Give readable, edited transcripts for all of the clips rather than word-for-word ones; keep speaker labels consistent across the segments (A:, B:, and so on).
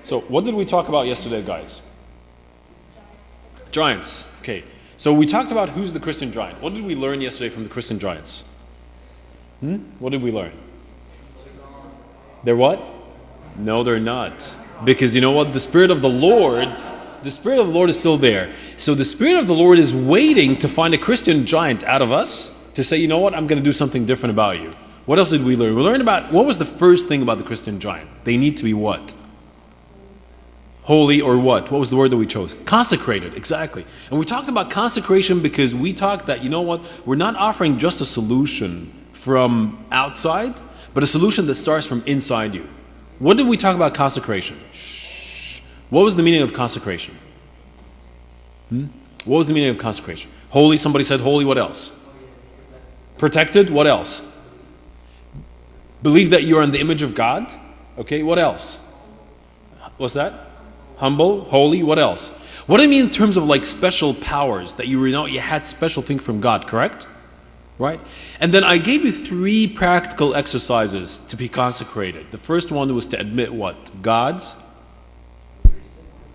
A: So what did we talk about yesterday, guys? Giants. Okay. So we talked about who's the Christian giant. What did we learn yesterday from the Christian giants? What did we learn? They're what? No, they're not. Because you know what? The Spirit of the Lord is still there. So the Spirit of the Lord is waiting to find a Christian giant out of us to say, you know what? I'm going to do something different about you. What else did we learn? We learned about, what was the first thing about the Christian giant? They need to be what? Holy or what? What was the word that we chose? Consecrated, exactly. And we talked about consecration because we talked that, you know what? We're not offering just a solution from outside, but a solution that starts from inside you. What did we talk about consecration? What was the meaning of consecration? What was the meaning of consecration? Holy, somebody said holy, what else? Protected, what else? Believe that you're in the image of God. Okay, what else? What's that? Humble, holy, what else? What do you mean in terms of like special powers that you had special things from God, correct? Right? And then I gave you 3 practical exercises to be consecrated. The first one was to admit what? God's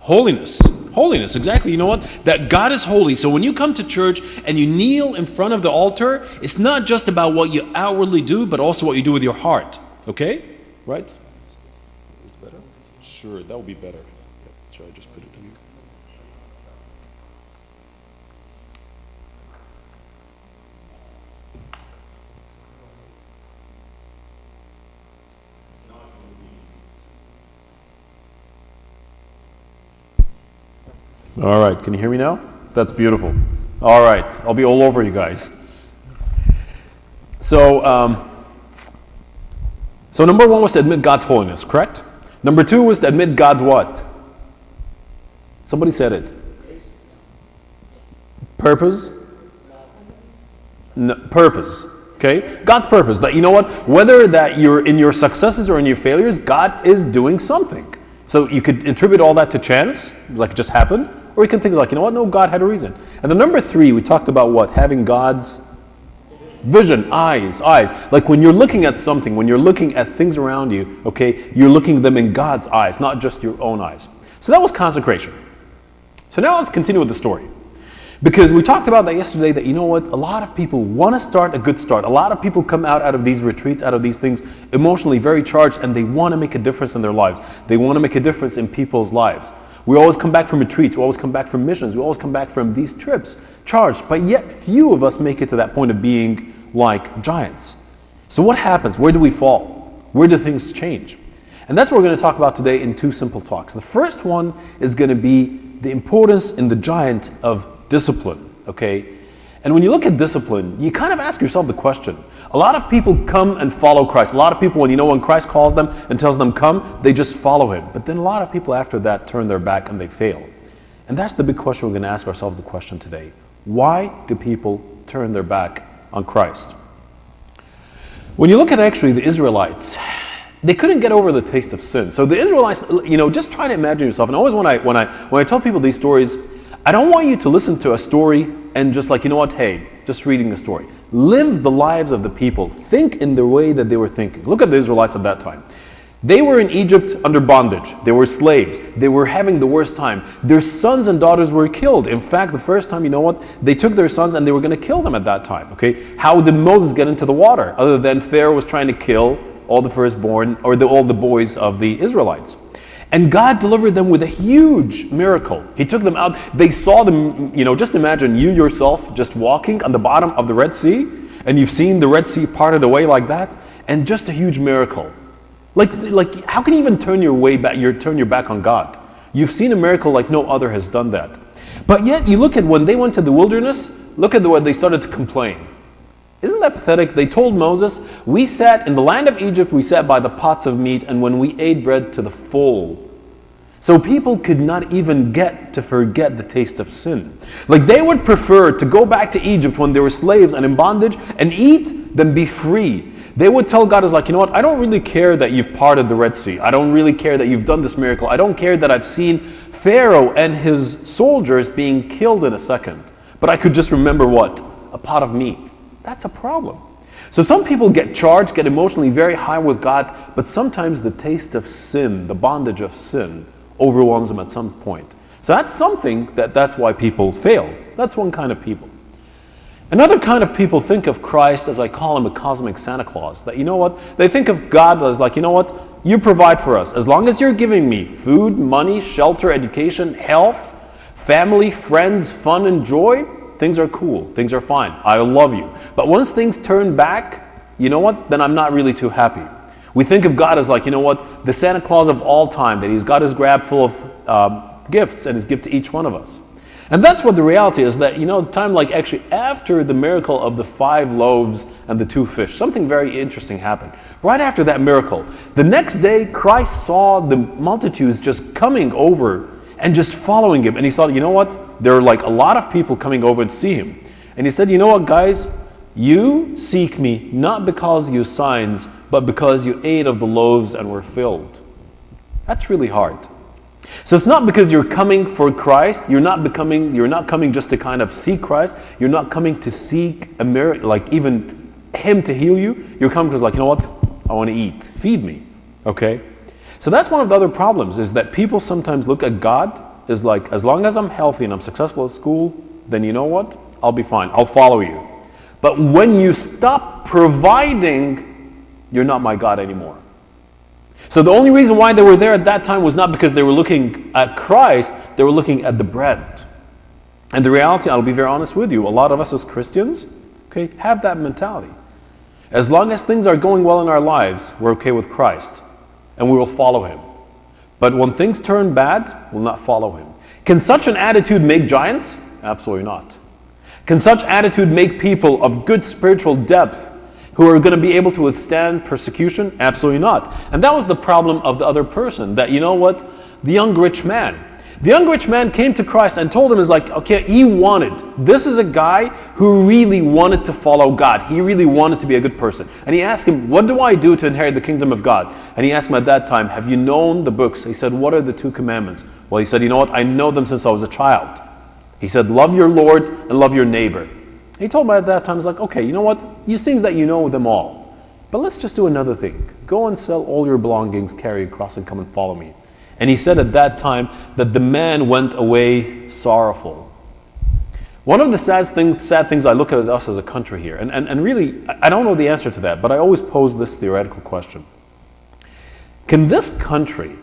A: holiness. Holiness, exactly. You know what? That God is holy. So when you come to church and you kneel in front of the altar, it's not just about what you outwardly do, but also what you do with your heart. Okay? Right? It's better? Sure, that would be better. Should I just put it in? All right, can you hear me now? That's beautiful. All right, I'll be all over you guys. So number 1 was to admit God's holiness, correct? Number 2 was to admit God's what? Somebody said it. Purpose? No, purpose. Okay? God's purpose. That you know what? Whether that you're in your successes or in your failures, God is doing something. So you could attribute all that to chance, like it just happened, or you can think like, you know what? No, God had a reason. And then number 3, we talked about what? Having God's vision, eyes. Like when you're looking at something, when you're looking at things around you, okay, you're looking at them in God's eyes, not just your own eyes. So that was consecration. So now let's continue with the story. Because we talked about that yesterday, that you know what, a lot of people want to start a good start. A lot of people come out of these retreats, out of these things, emotionally very charged, and they want to make a difference in their lives. They want to make a difference in people's lives. We always come back from retreats, we always come back from missions, we always come back from these trips charged, but yet few of us make it to that point of being like giants. So what happens? Where do we fall? Where do things change? And that's what we're going to talk about today in 2 simple talks. The first one is going to be the importance in the giant of discipline, okay? And when you look at discipline, you kind of ask yourself the question. A lot of people come and follow Christ. A lot of people, when Christ calls them and tells them come, they just follow him. But then a lot of people after that turn their back and they fail. And that's the big question we're going to ask ourselves the question today. Why do people turn their back on Christ? When you look at actually the Israelites, they couldn't get over the taste of sin. So the Israelites, just try to imagine yourself. And always when I tell people these stories, I don't want you to listen to a story and just like, you know what, hey, just reading a story. Live the lives of the people. Think in the way that they were thinking. Look at the Israelites at that time. They were in Egypt under bondage. They were slaves. They were having the worst time. Their sons and daughters were killed. In fact, the first time, you know what, they took their sons and they were going to kill them at that time. Okay, how did Moses get into the water? Other than Pharaoh was trying to kill all the firstborn or all the boys of the Israelites. And God delivered them with a huge miracle. He took them out. They saw them, just imagine you yourself just walking on the bottom of the Red Sea, and you've seen the Red Sea parted away like that, and just a huge miracle. Like how can you even turn your back on God? You've seen a miracle like no other has done that. But yet you look at when they went to the wilderness, look at the way they started to complain. Isn't that pathetic? They told Moses, we sat in the land of Egypt, we sat by the pots of meat, and when we ate bread to the full. So people could not even get to forget the taste of sin. Like they would prefer to go back to Egypt when they were slaves and in bondage and eat than be free. They would tell God, is like, you know what, I don't really care that you've parted the Red Sea. I don't really care that you've done this miracle. I don't care that I've seen Pharaoh and his soldiers being killed in a second. But I could just remember what? A pot of meat. That's a problem. So some people get emotionally very high with God, but sometimes the taste of sin, the bondage of sin, overwhelms them at some point. So that's something that's why people fail. That's one kind of people. Another kind of people think of Christ as, I call him, a cosmic Santa Claus. That, you know what, they think of God as like, you know what, you provide for us. As long as you're giving me food, money, shelter, education, health, family, friends, fun, and joy, things are cool, things are fine, I love you. But once things turn back, you know what, then I'm not really too happy. We think of God as like, you know what, the Santa Claus of all time, that he's got his grab full of gifts and his gift to each one of us. And that's what the reality is, that, you know, time like actually after the miracle of the 5 loaves and the 2 fish, something very interesting happened. Right after that miracle, the next day Christ saw the multitudes just coming over and just following him. And he saw, you know what, there are like a lot of people coming over to see him. And he said, you know what, guys, you seek me not because you signs, but because you ate of the loaves and were filled. That's really hard. So it's not because you're coming for Christ, you're not coming just to kind of seek Christ, you're not coming to seek a miracle, like even him to heal you. You're coming because, like, you know what, I want to eat, feed me, okay? So that's one of the other problems, is that people sometimes look at God as like, as long as I'm healthy and I'm successful at school, then you know what, I'll be fine, I'll follow you. But when you stop providing, you're not my God anymore. So the only reason why they were there at that time was not because they were looking at Christ, they were looking at the bread. And the reality, I'll be very honest with you, a lot of us as Christians, okay, have that mentality. As long as things are going well in our lives, we're okay with Christ, and we will follow him. But when things turn bad, we'll not follow him. Can such an attitude make giants? Absolutely not. Can such attitude make people of good spiritual depth who are going to be able to withstand persecution? Absolutely not. And that was the problem of the other person, that, you know what, the young rich man. The young rich man came to Christ and told him, is like, okay, this is a guy who really wanted to follow God. He really wanted to be a good person. And he asked him, what do I do to inherit the kingdom of God? And he asked him at that time, have you known the books? He said, what are the 2 commandments? Well, he said, you know what, I know them since I was a child. He said, love your Lord and love your neighbor. He told me at that time, he's like, okay, you know what? It seems that you know them all. But let's just do another thing. Go and sell all your belongings, carry a cross, and come and follow me. And he said at that time that the man went away sorrowful. One of the sad things I look at us as a country here, and really, I don't know the answer to that, but I always pose this theoretical question. Can this country,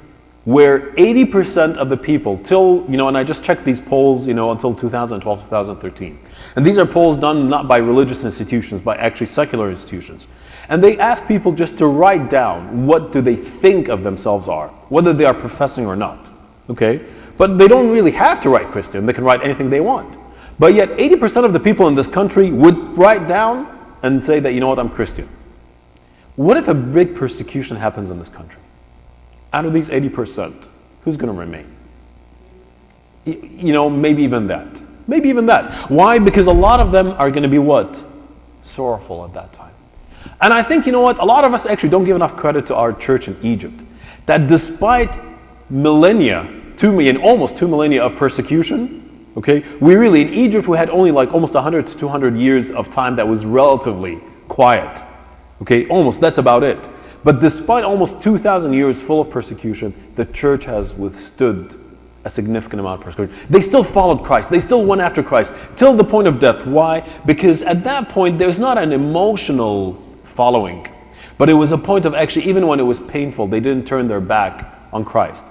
A: where 80% of the people till, you know, and I just checked these polls, you know, until 2012, 2013. And these are polls done not by religious institutions, by actually secular institutions. And they ask people just to write down what do they think of themselves are, whether they are professing or not, okay? But they don't really have to write Christian, they can write anything they want. But yet 80% of the people in this country would write down and say that, you know what, I'm Christian. What if a big persecution happens in this country? Out of these 80%, who's going to remain? You know, maybe even that. Maybe even that. Why? Because a lot of them are going to be what? Sorrowful at that time. And I think, you know what, a lot of us actually don't give enough credit to our church in Egypt. That despite millennia, almost 2 millennia of persecution, okay, in Egypt we had only like almost 100 to 200 years of time that was relatively quiet. Okay, almost, that's about it. But despite almost 2,000 years full of persecution, the church has withstood a significant amount of persecution. They still followed Christ. They still went after Christ till the point of death. Why? Because at that point, there's not an emotional following, but it was a point of actually, even when it was painful, they didn't turn their back on Christ.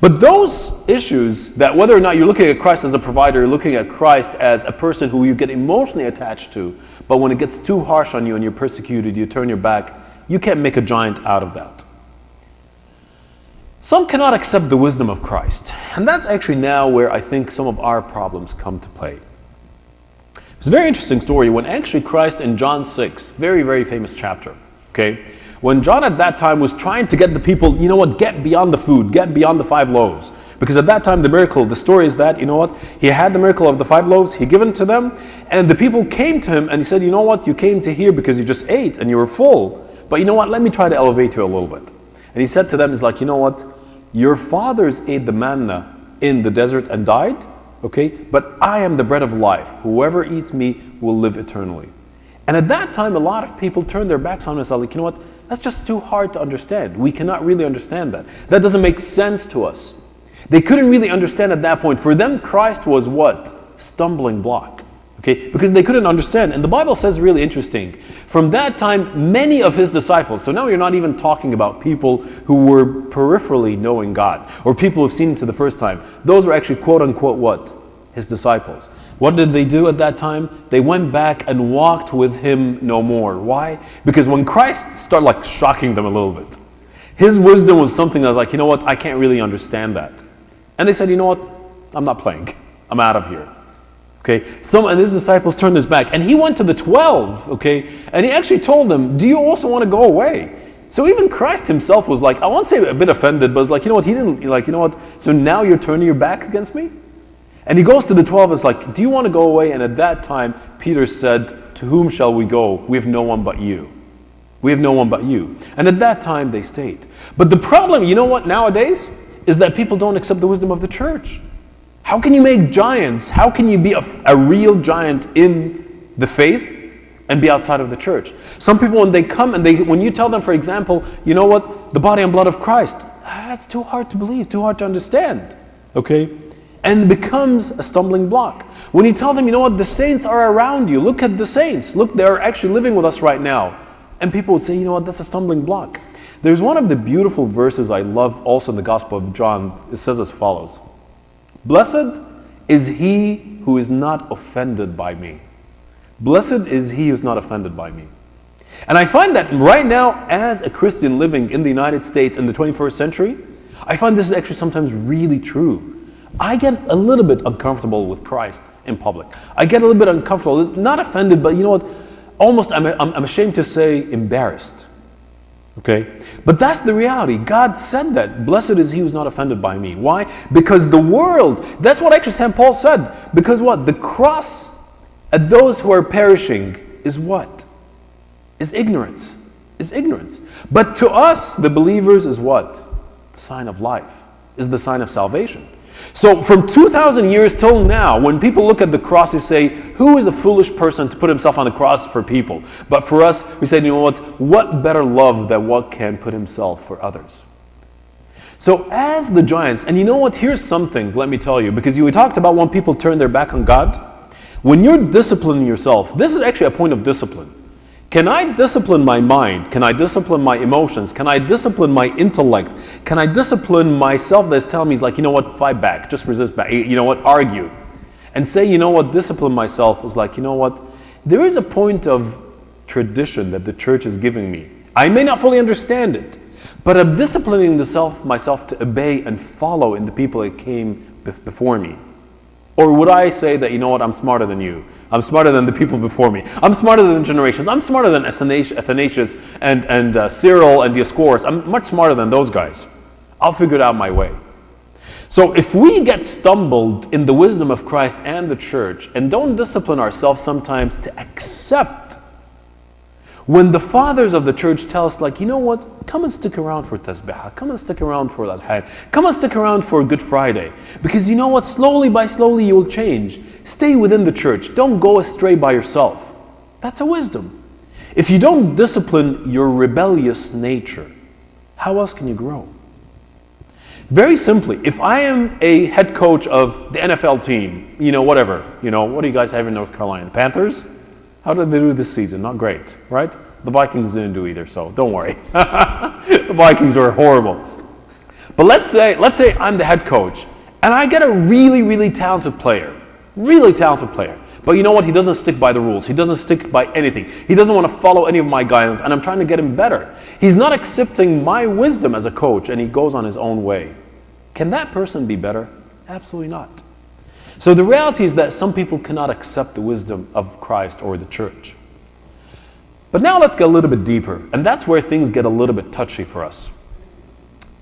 A: But those issues, that whether or not you're looking at Christ as a provider, you're looking at Christ as a person who you get emotionally attached to, but when it gets too harsh on you and you're persecuted, you turn your back, you can't make a giant out of that. Some cannot accept the wisdom of Christ. And that's actually now where I think some of our problems come to play. It's a very interesting story when actually Christ in John 6, very, very famous chapter, okay? When John at that time was trying to get the people, you know what, get beyond the food, get beyond the 5 loaves. Because at that time the story is that, you know what, he had the miracle of the 5 loaves, he given to them, and the people came to him and he said, you know what, you came to here because you just ate and you were full. But you know what, let me try to elevate you a little bit. And he said to them, he's like, you know what, your fathers ate the manna in the desert and died, okay? But I am the bread of life. Whoever eats me will live eternally. And at that time, a lot of people turned their backs on us, like, you know what, that's just too hard to understand. We cannot really understand that. That doesn't make sense to us. They couldn't really understand at that point. For them, Christ was what? Stumbling block. Okay, because they couldn't understand. And the Bible says really interesting. From that time, many of his disciples, so now you're not even talking about people who were peripherally knowing God, or people who've seen him for the first time. Those were actually quote unquote what? His disciples. What did they do at that time? They went back and walked with him no more. Why? Because when Christ started like shocking them a little bit, his wisdom was something that was like, you know what, I can't really understand that. And they said, you know what, I'm not playing. I'm out of here. Okay, and his disciples turned his back, and he went to the 12, okay, and he actually told them, do you also want to go away? So even Christ himself was like, I won't say a bit offended, but it's like, you know what, he didn't, like, you know what, so now you're turning your back against me? And he goes to the 12, it's like, do you want to go away? And at that time, Peter said, to whom shall we go? We have no one but you. We have no one but you. And at that time, they stayed. But the problem, you know what, nowadays, is that people don't accept the wisdom of the church. How can you make giants? How can you be a real giant in the faith and be outside of the church? Some people, when they come and when you tell them, for example, you know what, the body and blood of Christ, that's too hard to believe, too hard to understand, okay? And it becomes a stumbling block. When you tell them, you know what, the saints are around you, look at the saints, look, they're actually living with us right now. And people would say, you know what, that's a stumbling block. There's one of the beautiful verses I love also in the Gospel of John. It says as follows. Blessed is he who is not offended by me. Blessed is he who is not offended by me. And I find that right now, as a Christian living in the United States in the 21st century, I find this is actually sometimes really true. I get a little bit uncomfortable with Christ in public. I get a little bit uncomfortable, not offended, but you know what, almost I'm ashamed to say embarrassed. Okay? But that's the reality. God said that. Blessed is he who's not offended by me. Why? Because the world, that's what actually St. Paul said. Because what? The cross at those who are perishing is what? Is ignorance. Is ignorance. But to us, the believers, is what? The sign of life. Is the sign of salvation. So from 2,000 years till now, when people look at the cross, they say, who is a foolish person to put himself on the cross for people? But for us, we say, you know what better love than what can put himself for others? So as the giants, and you know what, here's something, let me tell you, because we talked about when people turn their back on God. When you're disciplining yourself, this is actually a point of discipline. Can I discipline my mind? Can I discipline my emotions? Can I discipline my intellect? Can I discipline myself that's telling me, like, you know what, fight back, just resist back, you know what, argue. And say, you know what, discipline myself is like, you know what, there is a point of tradition that the church is giving me. I may not fully understand it, but I'm disciplining myself to obey and follow in the people that came before me. Or would I say that, you know what, I'm smarter than you. I'm smarter than the people before me. I'm smarter than generations. I'm smarter than Athanasius and Cyril and Dioscorus. I'm much smarter than those guys. I'll figure it out my way. So if we get stumbled in the wisdom of Christ and the church and don't discipline ourselves sometimes to accept when the fathers of the church tell us, like, you know what, come and stick around for Tasbihah, come and stick around for Al-Hajj, come and stick around for Good Friday, because you know what, slowly by slowly you will change. Stay within the church, don't go astray by yourself. That's a wisdom. If you don't discipline your rebellious nature, how else can you grow? Very simply, if I am a head coach of the NFL team, you know, whatever, you know, what do you guys have in North Carolina? The Panthers? How did they do this season? Not great, right? The Vikings didn't do either, so don't worry. The Vikings were horrible. But let's say I'm the head coach, and I get a really, really talented player. But you know what? He doesn't stick by the rules. He doesn't stick by anything. He doesn't want to follow any of my guidance, and I'm trying to get him better. He's not accepting my wisdom as a coach, and he goes on his own way. Can that person be better? Absolutely not. So the reality is that some people cannot accept the wisdom of Christ or the church. But now let's get a little bit deeper, and that's where things get a little bit touchy for us.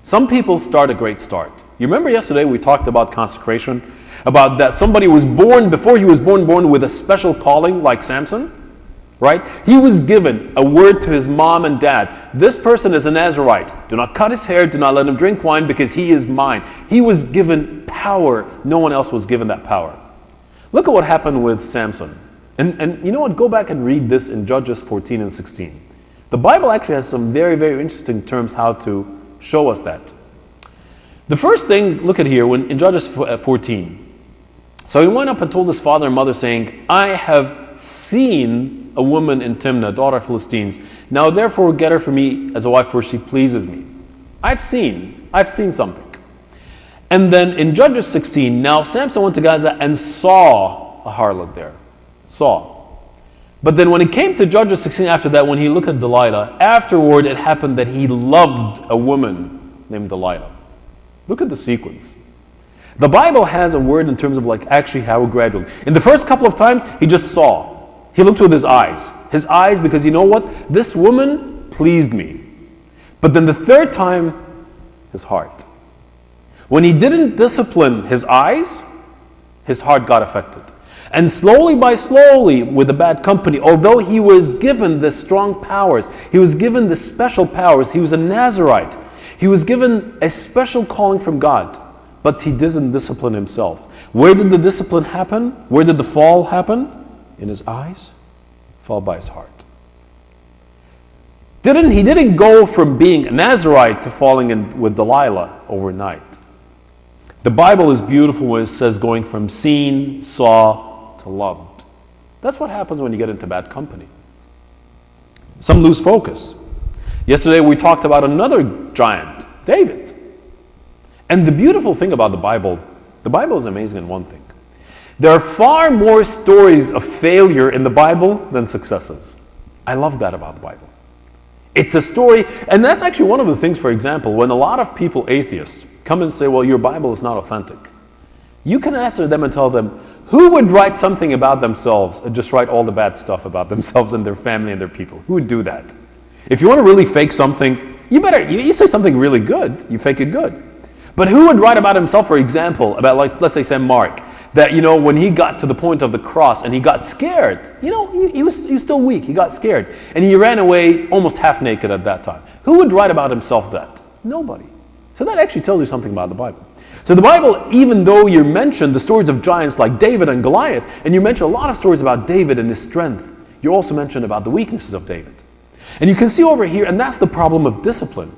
A: Some people start a great start. You remember yesterday we talked about consecration, about that somebody was born, before he was born with a special calling like Samson, right? He was given a word to his mom and dad. This person is a Nazirite. Do not cut his hair, do not let him drink wine because he is mine. He was given power. No one else was given that power. Look at what happened with Samson. And you know what? Go back and read this in Judges 14 and 16. The Bible actually has some very, very interesting terms how to show us that. The first thing, look at here, when in Judges 14. So he went up and told his father and mother, saying, I have seen a woman in Timnah, daughter of Philistines. Now therefore get her for me as a wife, for she pleases me. I've seen something. And then in Judges 16, now Samson went to Gaza and saw a harlot there. Saw. But then when it came to Judges 16 after that, when he looked at Delilah, afterward it happened that he loved a woman named Delilah. Look at the sequence. The Bible has a word in terms of like actually how gradually. In the first couple of times, he just saw. He looked with his eyes. His eyes, because you know what? This woman pleased me. But then the third time, his heart. When he didn't discipline his eyes, his heart got affected. And slowly by slowly, with the bad company, although he was given the strong powers, he was given the special powers, he was a Nazirite, he was given a special calling from God, but he didn't discipline himself. Where did the discipline happen? Where did the fall happen? In his eyes, followed by his heart. He didn't go from being a Nazirite to falling in with Delilah overnight. The Bible is beautiful when it says going from seen, saw, to loved. That's what happens when you get into bad company. Some lose focus. Yesterday we talked about another giant, David. And the beautiful thing about the Bible is amazing in one thing. There are far more stories of failure in the Bible than successes. I love that about the Bible. It's a story, and that's actually one of the things, for example, when a lot of people, atheists, come and say, well, your Bible is not authentic. You can answer them and tell them, who would write something about themselves and just write all the bad stuff about themselves and their family and their people? Who would do that? If you want to really fake something, you say something really good, you fake it good. But who would write about himself, for example, about like, let's say St. Mark, that, when he got to the point of the cross and he got scared, he was still weak, he got scared. And he ran away almost half naked at that time. Who would write about himself that? Nobody. So that actually tells you something about the Bible. So the Bible, even though you mention the stories of giants like David and Goliath, and you mention a lot of stories about David and his strength, you also mention about the weaknesses of David. And you can see over here, and that's the problem of discipline.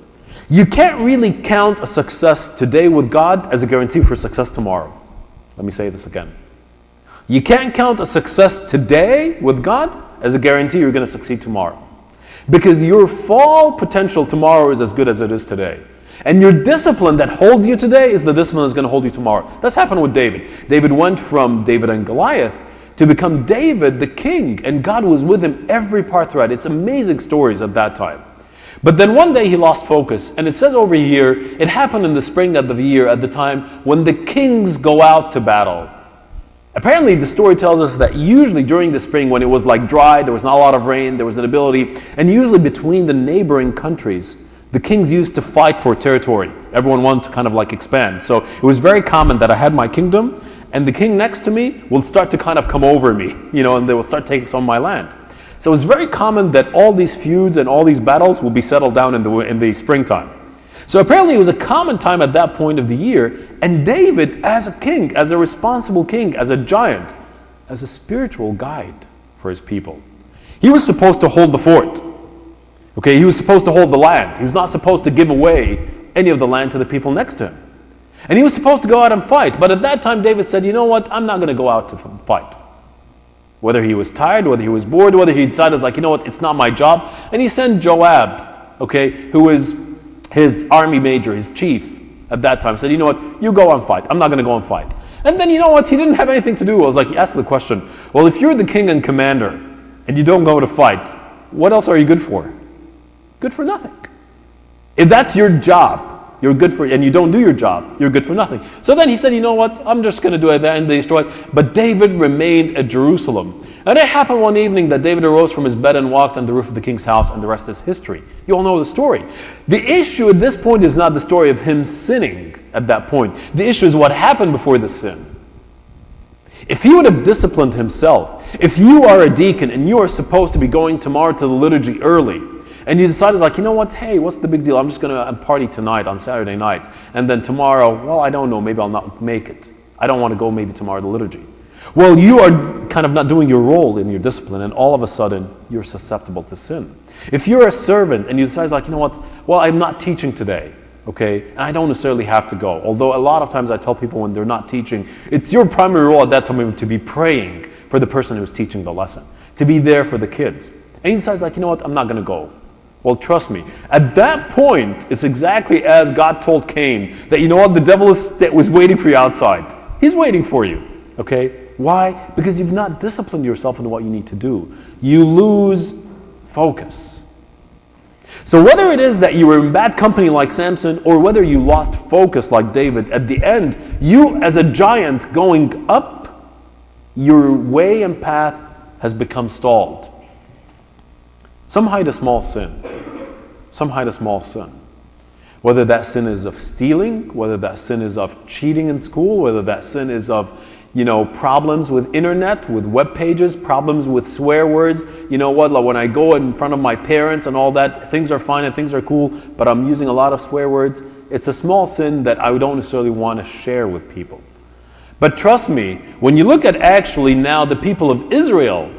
A: You can't really count a success today with God as a guarantee for success tomorrow. Let me say this again. You can't count a success today with God as a guarantee you're going to succeed tomorrow. Because your fall potential tomorrow is as good as it is today. And your discipline that holds you today is the discipline that's going to hold you tomorrow. That's happened with David. David went from David and Goliath to become David the king. And God was with him every part throughout. It's amazing stories at that time. But then one day he lost focus. And it says over here, it happened in the spring of the year at the time when the kings go out to battle. Apparently the story tells us that usually during the spring when it was like dry, there was not a lot of rain, there was an ability, and usually between the neighboring countries, the kings used to fight for territory. Everyone wanted to kind of like expand. So it was very common that I had my kingdom and the king next to me will start to kind of come over me, and they will start taking some of my land. So it's very common that all these feuds and all these battles will be settled down in the springtime. So apparently it was a common time at that point of the year, and David as a king, as a responsible king, as a giant, as a spiritual guide for his people. He was supposed to hold the fort. Okay, he was supposed to hold the land. He was not supposed to give away any of the land to the people next to him. And he was supposed to go out and fight, but at that time David said, you know what, I'm not going to go out to fight. Whether he was tired, whether he was bored, whether he decided, you know what, it's not my job. And he sent Joab, who was his army major, his chief at that time, said, you know what, you go and fight. I'm not going to go and fight. And then, you know what, he didn't have anything to do. He asked the question, well, if you're the king and commander and you don't go to fight, what else are you good for? Good for nothing. If that's your job, you're good for, and you don't do your job, you're good for nothing. So then he said, you know what, I'm just going to do it and destroy it. But David remained at Jerusalem. And it happened one evening that David arose from his bed and walked on the roof of the king's house, and the rest is history. You all know the story. The issue at this point is not the story of him sinning at that point. The issue is what happened before the sin. If he would have disciplined himself, if you are a deacon and you are supposed to be going tomorrow to the liturgy early, and you decided you know what, hey, what's the big deal? I'm just going to party tonight on Saturday night. And then tomorrow, well, I don't know, maybe I'll not make it. I don't want to go maybe tomorrow to the liturgy. Well, you are kind of not doing your role in your discipline, and all of a sudden, you're susceptible to sin. If you're a servant and you decide you know what, well, I'm not teaching today. Okay, and I don't necessarily have to go. Although a lot of times I tell people when they're not teaching, it's your primary role at that time to be praying for the person who's teaching the lesson, to be there for the kids. And he decides like, you know what, I'm not going to go. Well, trust me, at that point, it's exactly as God told Cain, that you know what, the devil was waiting for you outside. He's waiting for you, okay? Why? Because you've not disciplined yourself in what you need to do. You lose focus. So whether it is that you were in bad company like Samson, or whether you lost focus like David, at the end, you as a giant going up, your way and path has become stalled. Some hide a small sin. Some hide a small sin. Whether that sin is of stealing, whether that sin is of cheating in school, whether that sin is of, problems with internet, with web pages, problems with swear words. You know what, like when I go in front of my parents and all that, things are fine and things are cool, but I'm using a lot of swear words. It's a small sin that I don't necessarily want to share with people. But trust me, when you look at actually now the people of Israel,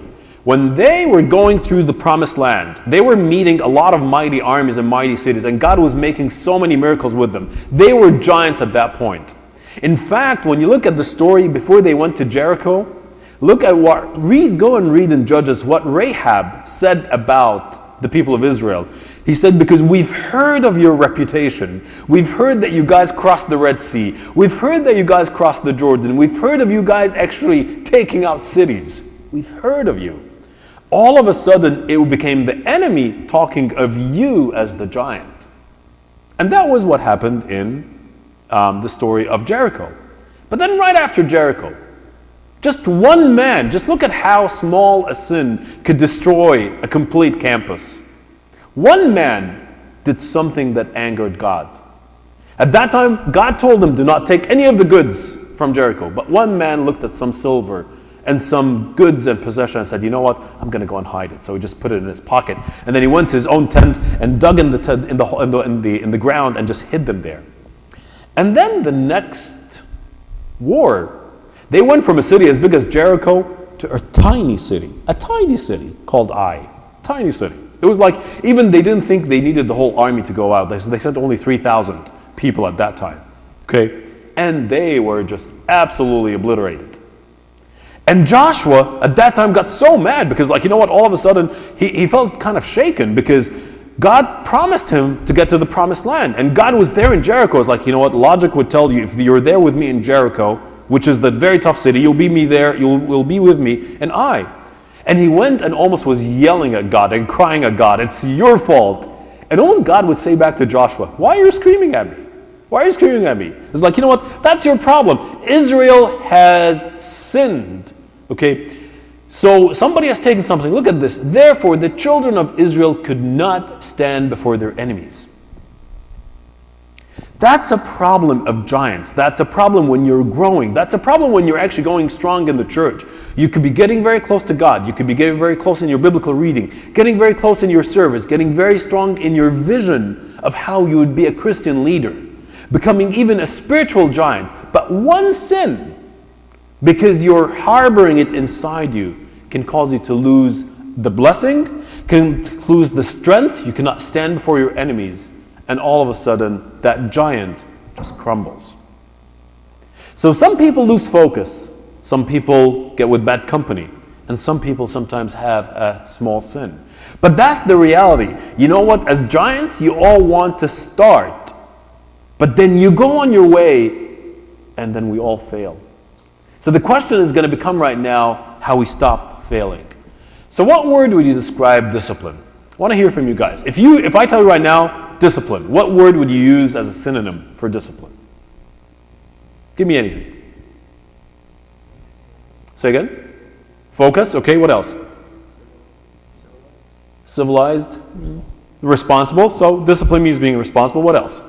A: when they were going through the promised land, they were meeting a lot of mighty armies and mighty cities, and God was making so many miracles with them. They were giants at that point. In fact, when you look at the story before they went to Jericho, go and read in Judges what Rahab said about the people of Israel. He said, because we've heard of your reputation. We've heard that you guys crossed the Red Sea. We've heard that you guys crossed the Jordan. We've heard of you guys actually taking out cities. We've heard of you. All of a sudden, it became the enemy talking of you as the giant. And that was what happened in the story of Jericho. But then right after Jericho, just one man, just look at how small a sin could destroy a complete campus. One man did something that angered God. At that time, God told him, do not take any of the goods from Jericho. But one man looked at some silver and some goods and possession and said, you know what, I'm going to go and hide it. So he just put it in his pocket. And then he went to his own tent and dug in the ground and just hid them there. And then the next war, they went from a city as big as Jericho to a tiny city called Ai. Tiny city. It was like, even they didn't think they needed the whole army to go out. They sent only 3,000 people at that time. Okay? And they were just absolutely obliterated. And Joshua at that time got so mad because all of a sudden he felt kind of shaken because God promised him to get to the promised land. And God was there in Jericho. It's like, logic would tell you if you're there with me in Jericho, which is the very tough city, you'll be me there, you'll be with me and I. And he went and almost was yelling at God and crying at God, it's your fault. And almost God would say back to Joshua, why are you screaming at me? Why are you screaming at me? It's like, that's your problem. Israel has sinned. Okay, so somebody has taken something. Look at this. Therefore, the children of Israel could not stand before their enemies. That's a problem of giants. That's a problem when you're growing. That's a problem when you're actually going strong in the church. You could be getting very close to God. You could be getting very close in your biblical reading, getting very close in your service, getting very strong in your vision of how you would be a Christian leader, becoming even a spiritual giant. But one sin, because you're harboring it inside you, can cause you to lose the blessing, can lose the strength. You cannot stand before your enemies. And all of a sudden, that giant just crumbles. So some people lose focus. Some people get with bad company. And some people sometimes have a small sin. But that's the reality. You know what? As giants, you all want to start. But then you go on your way, and then we all fail. So the question is going to become right now how we stop failing. So what word would you describe discipline? I want to hear from you guys. If I tell you right now, discipline, what word would you use as a synonym for discipline? Give me anything. Say again? Focus, okay, what else? Civilized, responsible. So discipline means being responsible. What else?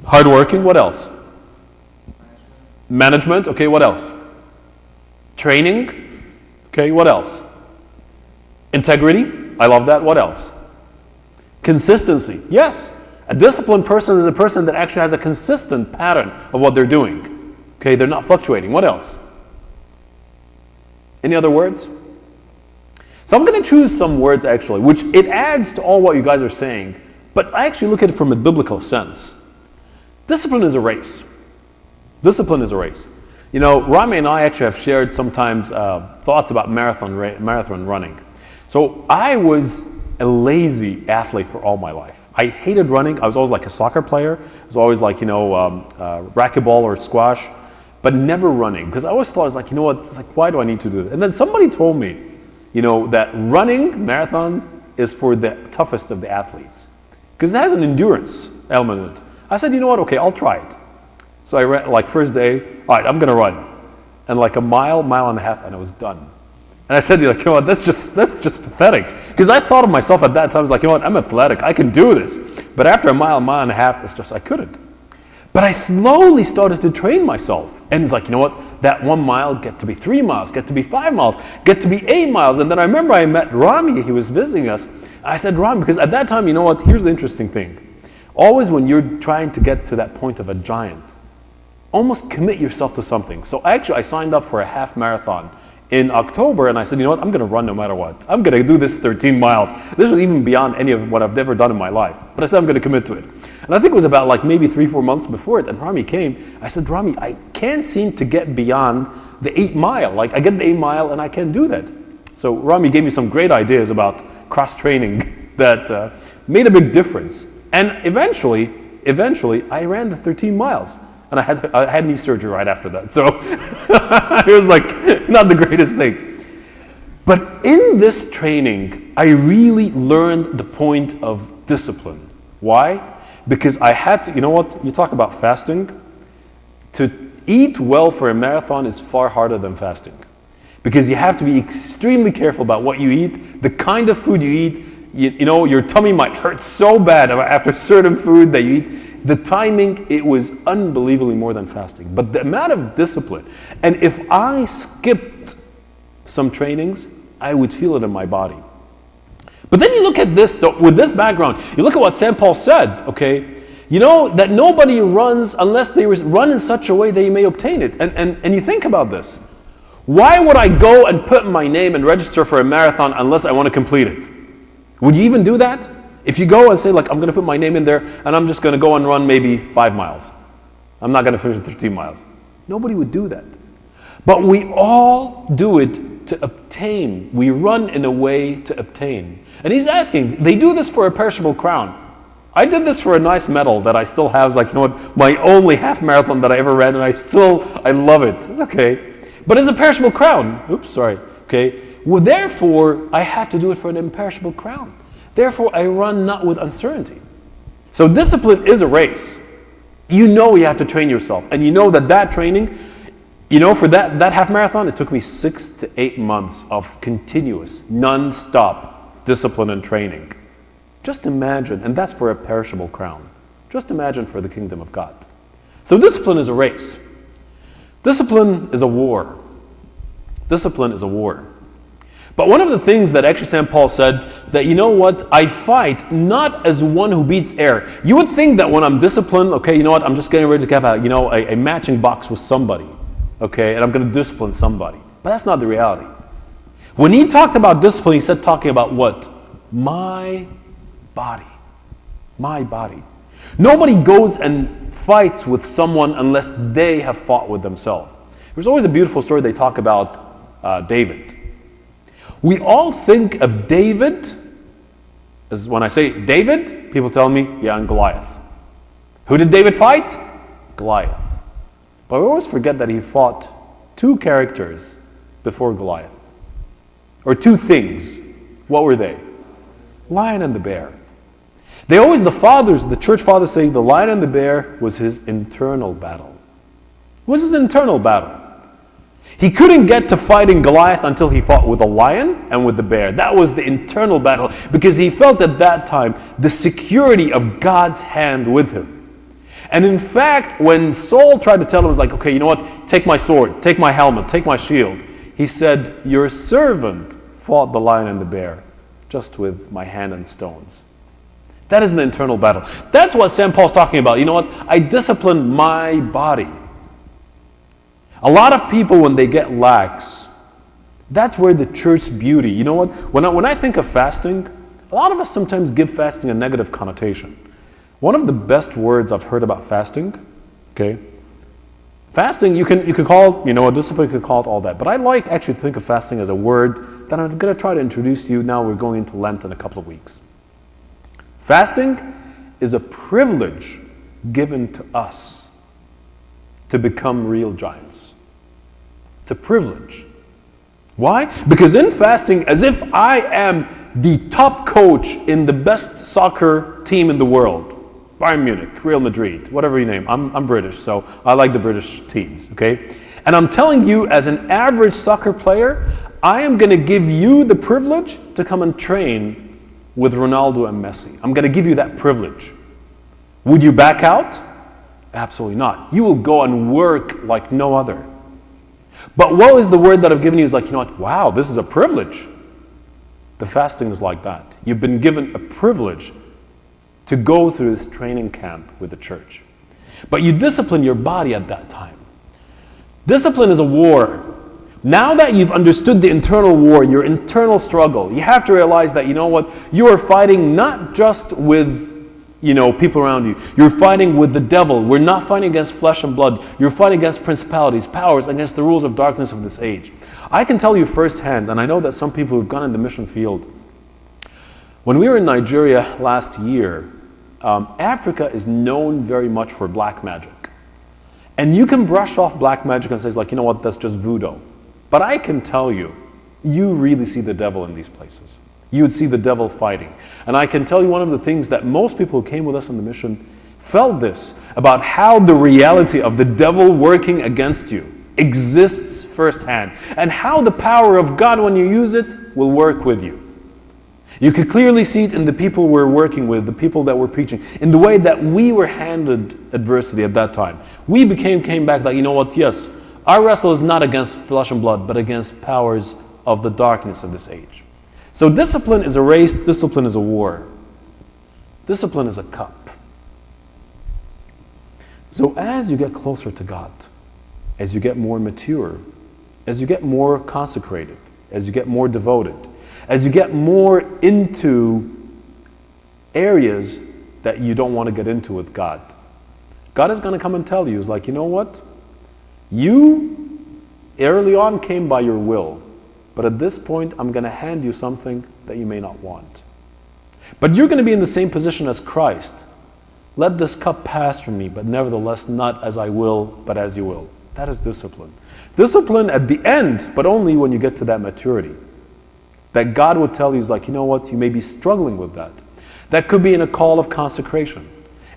A: Hardworking, what else? Management, okay, what else? Training, okay, what else? Integrity, I love that, what else? Consistency, yes. A disciplined person is a person that actually has a consistent pattern of what they're doing. Okay, they're not fluctuating. What else? Any other words? So I'm going to choose some words actually, which it adds to all what you guys are saying, but I actually look at it from a biblical sense. Discipline is a race. Discipline is a race. You know, Rami and I actually have shared sometimes thoughts about marathon running. So I was a lazy athlete for all my life. I hated running. I was always like a soccer player. I was always like, racquetball or squash, but never running. Because I always thought, I was like, you know what, it's like, why do I need to do this? And then somebody told me, that running, marathon, is for the toughest of the athletes. Because it has an endurance element in it. I said, you know what, okay, I'll try it. So I ran, like first day, all right, I'm gonna run. And like a mile and a half, and I was done. And I said, you know what, that's just pathetic. Because I thought of myself at that time, I was like, you know what, I'm athletic, I can do this. But after a mile and a half, it's just, I couldn't. But I slowly started to train myself. And it's like, you know what, that 1 mile get to be 3 miles, get to be 5 miles, get to be 8 miles. And then I remember I met Rami, he was visiting us. I said, Rami, because at that time, you know what, here's the interesting thing. Always when you're trying to get to that point of a giant, almost commit yourself to something. So actually I signed up for a half marathon in October, and I said, you know what, I'm gonna run no matter what. I'm gonna do this 13 miles. This was even beyond any of what I've ever done in my life. But I said, I'm gonna commit to it. And I think it was about like maybe 3-4 months before it, and Rami came. I said, Rami, I can't seem to get beyond the 8 mile. Like I get the 8 mile and I can't do that. So Rami gave me some great ideas about cross training that made a big difference. And eventually I ran the 13 miles. And I had knee surgery right after that. So it was like not the greatest thing. But in this training, I really learned the point of discipline. Why? Because I had to, you know what, you talk about fasting. To eat well for a marathon is far harder than fasting. Because you have to be extremely careful about what you eat, the kind of food you eat. You know, your tummy might hurt so bad after certain food that you eat. The timing, it was unbelievably more than fasting. But the amount of discipline, and if I skipped some trainings, I would feel it in my body. But then you look at this, so with this background, you look at what St. Paul said, okay? You know, that nobody runs unless they run in such a way that you may obtain it. And you think about this. Why would I go and put my name and register for a marathon unless I want to complete it? Would you even do that? If you go and say, like, I'm going to put my name in there and I'm just going to go and run maybe 5 miles. I'm not going to finish 13 miles. Nobody would do that. But we all do it to obtain. We run in a way to obtain. And he's asking, they do this for a perishable crown. I did this for a nice medal that I still have, like, you know what, my only half marathon that I ever ran, and I love it. Okay. But it's a perishable crown. Oops, sorry. Okay. Well, therefore, I have to do it for an imperishable crown. Therefore, I run not with uncertainty. So discipline is a race. You know you have to train yourself. And you know that training, you know, for that half marathon, it took me 6 to 8 months of continuous, non-stop discipline and training. Just imagine, and that's for a perishable crown. Just imagine for the kingdom of God. So discipline is a race. Discipline is a war. Discipline is a war. But one of the things that actually St. Paul said, that you know what, I fight not as one who beats air. You would think that when I'm disciplined, okay, you know what, I'm just getting ready to have a matching box with somebody, okay, and I'm going to discipline somebody. But that's not the reality. When he talked about discipline, he said talking about what? My body. My body. Nobody goes and fights with someone unless they have fought with themselves. There's always a beautiful story they talk about David. We all think of David, as when I say David, people tell me, yeah, and Goliath. Who did David fight? Goliath. But we always forget that he fought 2 characters before Goliath. Or 2 things. What were they? Lion and the bear. The church fathers say the lion and the bear was his internal battle. It was his internal battle. He couldn't get to fighting Goliath until he fought with the lion and with the bear. That was the internal battle, because he felt at that time the security of God's hand with him. And in fact, when Saul tried to tell him, was like, okay, you know what, take my sword, take my helmet, take my shield. He said, your servant fought the lion and the bear just with my hand and stones. That is an internal battle. That's what St. Paul's talking about. You know what, I discipline my body. A lot of people, when they get lax, that's where the church's beauty. You know what? When I think of fasting, a lot of us sometimes give fasting a negative connotation. One of the best words I've heard about fasting, okay? Fasting, you could call it, a discipline, you could call it all that. But I like actually to think of fasting as a word that I'm going to try to introduce to you. Now we're going into Lent in a couple of weeks. Fasting is a privilege given to us to become real giants. It's a privilege. Why? Because in fasting, as if I am the top coach in the best soccer team in the world, Bayern Munich, Real Madrid, whatever you name. I'm British, so I like the British teams, okay? And I'm telling you, as an average soccer player, I am going to give you the privilege to come and train with Ronaldo and Messi. I'm going to give you that privilege. Would you back out? Absolutely not. You will go and work like no other. But what is the word that I've given you is like, wow, this is a privilege. The fasting is like that. You've been given a privilege to go through this training camp with the church. But you discipline your body at that time. Discipline is a war. Now that you've understood the internal war, your internal struggle, you have to realize that, you are fighting not just with, people around you. You're fighting with the devil. We're not fighting against flesh and blood. You're fighting against principalities, powers, against the rules of darkness of this age. I can tell you firsthand, and I know that some people who've gone in the mission field, when we were in Nigeria last year, Africa is known very much for black magic. And you can brush off black magic and say, that's just voodoo. But I can tell you, you really see the devil in these places. You would see the devil fighting. And I can tell you one of the things that most people who came with us on the mission felt this, about how the reality of the devil working against you exists firsthand, and how the power of God, when you use it, will work with you. You could clearly see it in the people we're working with, the people that we're preaching, in the way that we were handed adversity at that time. We came back that, yes, our wrestle is not against flesh and blood, but against powers of the darkness of this age. So discipline is a race, discipline is a war. Discipline is a cup. So as you get closer to God, as you get more mature, as you get more consecrated, as you get more devoted, as you get more into areas that you don't want to get into with God, God is going to come and tell you, you early on came by your will, but at this point I'm going to hand you something that you may not want. But you're going to be in the same position as Christ. Let this cup pass from me, but nevertheless not as I will, but as you will. That is discipline. Discipline at the end, but only when you get to that maturity. That God would tell you, you may be struggling with that. That could be in a call of consecration.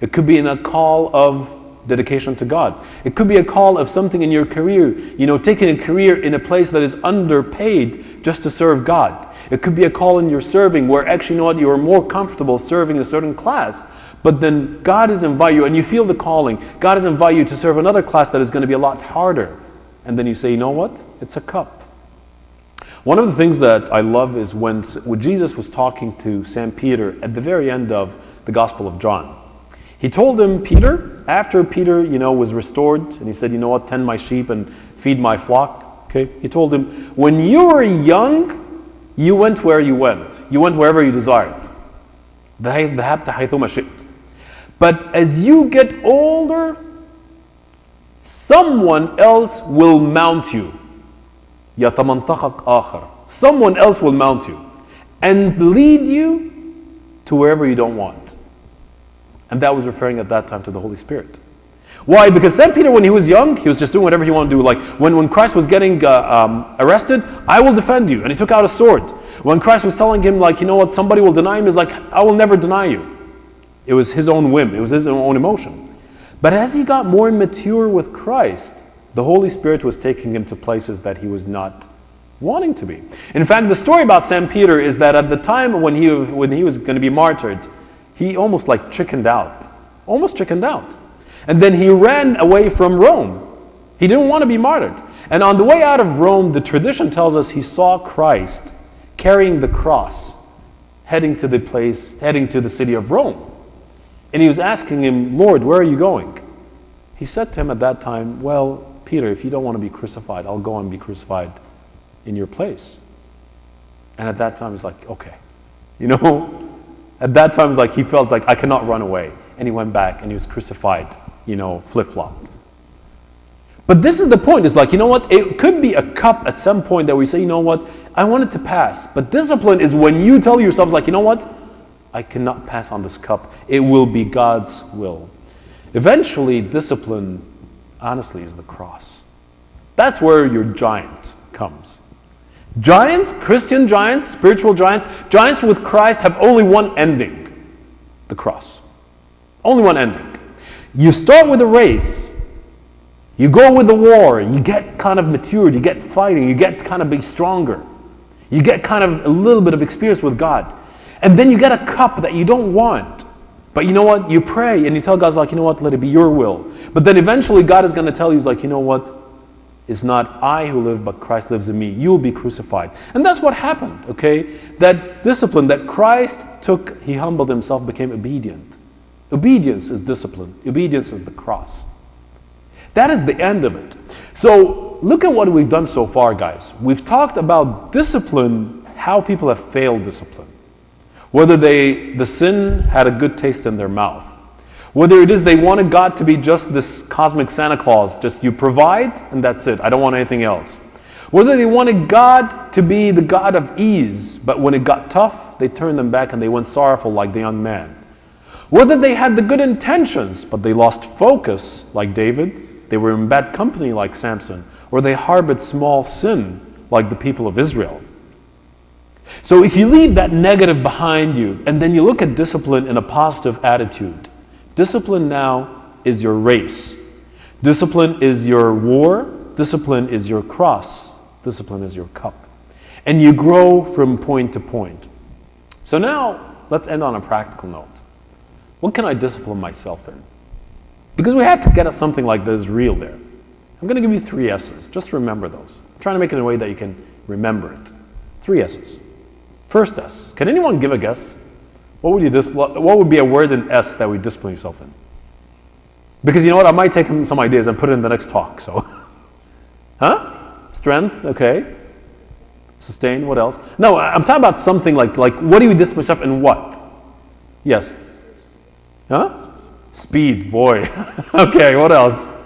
A: It could be in a call of dedication to God. It could be a call of something in your career, taking a career in a place that is underpaid just to serve God. It could be a call in your serving where actually, you are more comfortable serving a certain class, but then God has invited you and you feel the calling. God has invited you to serve another class that is going to be a lot harder. And then you say, it's a cup. One of the things that I love is when Jesus was talking to St. Peter at the very end of the Gospel of John. He told him, Peter, after Peter, was restored, and he said, tend my sheep and feed my flock. Okay? He told him, when you were young, you went where you went. You went wherever you desired. But as you get older, someone else will mount you. Someone else will mount you and lead you to wherever you don't want. And that was referring at that time to the Holy Spirit. Why? Because St. Peter, when he was young, he was just doing whatever he wanted to do. Like when Christ was getting arrested, I will defend you. And he took out a sword. When Christ was telling him, somebody will deny him, he's like, I will never deny you. It was his own whim. It was his own emotion. But as he got more mature with Christ, the Holy Spirit was taking him to places that he was not wanting to be. In fact, the story about St. Peter is that at the time when he was going to be martyred, he almost chickened out. And then he ran away from Rome. He didn't want to be martyred. And on the way out of Rome, the tradition tells us he saw Christ carrying the cross, heading to the city of Rome. And he was asking him, Lord, where are you going? He said to him at that time, well, Peter, if you don't want to be crucified, I'll go and be crucified in your place. And at that time, he's like, okay. At that time, it's like he felt like I cannot run away. and he went back and he was crucified, flip-flopped. But this is the point. It's like, you know what? It could be a cup at some point that we say, you know what? I want it to pass. But discipline is when you tell yourselves, like, you know what? I cannot pass on this cup. It will be God's will. Eventually, discipline, honestly, is the cross. That's where your giant comes. Giants, Christian giants, spiritual giants, giants with Christ have only one ending: the cross. Only one ending. You start with a race. You go with the war, you get kind of matured, you get fighting, you get kind of be stronger. You get kind of a little bit of experience with God. And then you get a cup that you don't want. But you know what? You pray and you tell God, like, you know what? Let it be your will. But then eventually God is going to tell you, like, you know what? It's not I who live, but Christ lives in me. You will be crucified. And that's what happened, okay? That discipline that Christ took, he humbled himself, became obedient. Obedience is discipline. Obedience is the cross. That is the end of it. So look at what we've done so far, guys. We've talked about discipline, how people have failed discipline. Whether the sin had a good taste in their mouth. Whether it is they wanted God to be just this cosmic Santa Claus, just you provide and that's it, I don't want anything else. Whether they wanted God to be the God of ease, but when it got tough, they turned them back and they went sorrowful like the young man. Whether they had the good intentions, but they lost focus like David, they were in bad company like Samson, or they harbored small sin like the people of Israel. So if you leave that negative behind you and then you look at discipline in a positive attitude, discipline now is your race. Discipline is your war. Discipline is your cross. Discipline is your cup. And you grow from point to point. So now let's end on a practical note. What can I discipline myself in? Because we have to get at something like this real there. I'm going to give you 3 S's. Just remember those. I'm trying to make it in a way that you can remember it. 3 S's. First S. Can anyone give a guess? What would be a word in S that we discipline yourself in? Because you know what? I might take some ideas and put it in the next talk. So, Strength. Okay. Sustain. What else? No, I'm talking about something like what do you discipline yourself in? What? Yes. Speed, boy. Okay, what else?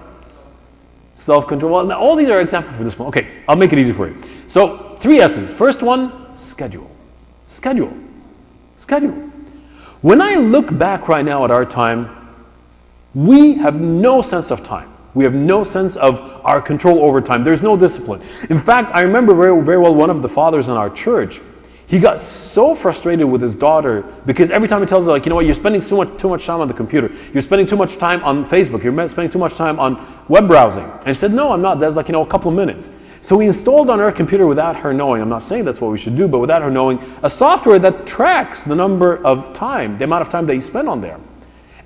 A: Self-control. Well, now all these are examples for this one. Okay, I'll make it easy for you. So, 3 S's. First one, schedule. Schedule. Schedule. When I look back right now at our time, we have no sense of time. We have no sense of our control over time. There's no discipline. In fact, I remember very, very well one of the fathers in our church. He got so frustrated with his daughter because every time he tells her, like, you know what, you're spending too much time on the computer. You're spending too much time on Facebook. You're spending too much time on web browsing. And she said, no, I'm not. That's like, a couple of minutes. So we installed on her computer without her knowing, I'm not saying that's what we should do, but without her knowing, a software that tracks the number of time, the amount of time that you spend on there.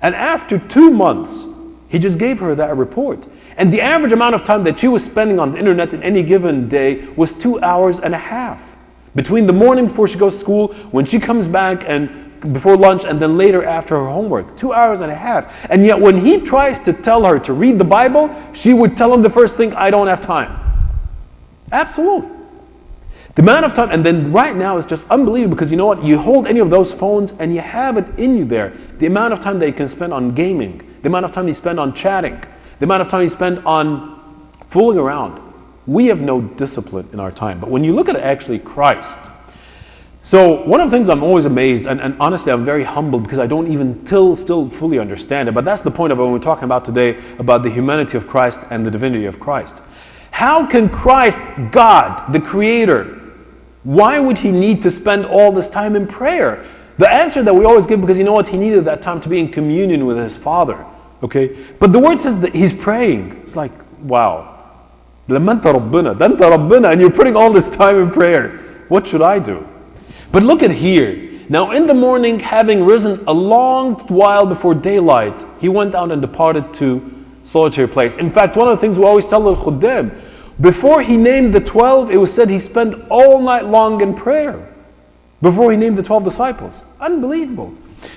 A: And after 2 months, he just gave her that report. And the average amount of time that she was spending on the internet in any given day was 2 hours and a half. Between the morning before she goes to school, when she comes back and before lunch, and then later after her homework, 2 hours and a half. And yet when he tries to tell her to read the Bible, she would tell him the first thing, I don't have time. Absolutely. The amount of time, and then right now it's just unbelievable because you know what? You hold any of those phones and you have it in you there. The amount of time that you can spend on gaming, the amount of time you spend on chatting, the amount of time you spend on fooling around. We have no discipline in our time. But when you look at actually Christ, so one of the things I'm always amazed, and honestly I'm very humbled because I don't even still fully understand it, but that's the point of what we're talking about today, about the humanity of Christ and the divinity of Christ. How can Christ, God, the Creator, why would he need to spend all this time in prayer? The answer that we always give, because you know what, he needed that time to be in communion with his Father. Okay? But the word says that he's praying. It's like, wow. لَمَّا أَنْتَ رَبُّنَا, and you're putting all this time in prayer. What should I do? But look at here. Now in the morning, having risen a long while before daylight, he went out and departed to solitary place. In fact, one of the things we always tell al-Khuddam, before he named the 12, it was said he spent all night long in prayer. Before he named the 12 disciples. Unbelievable.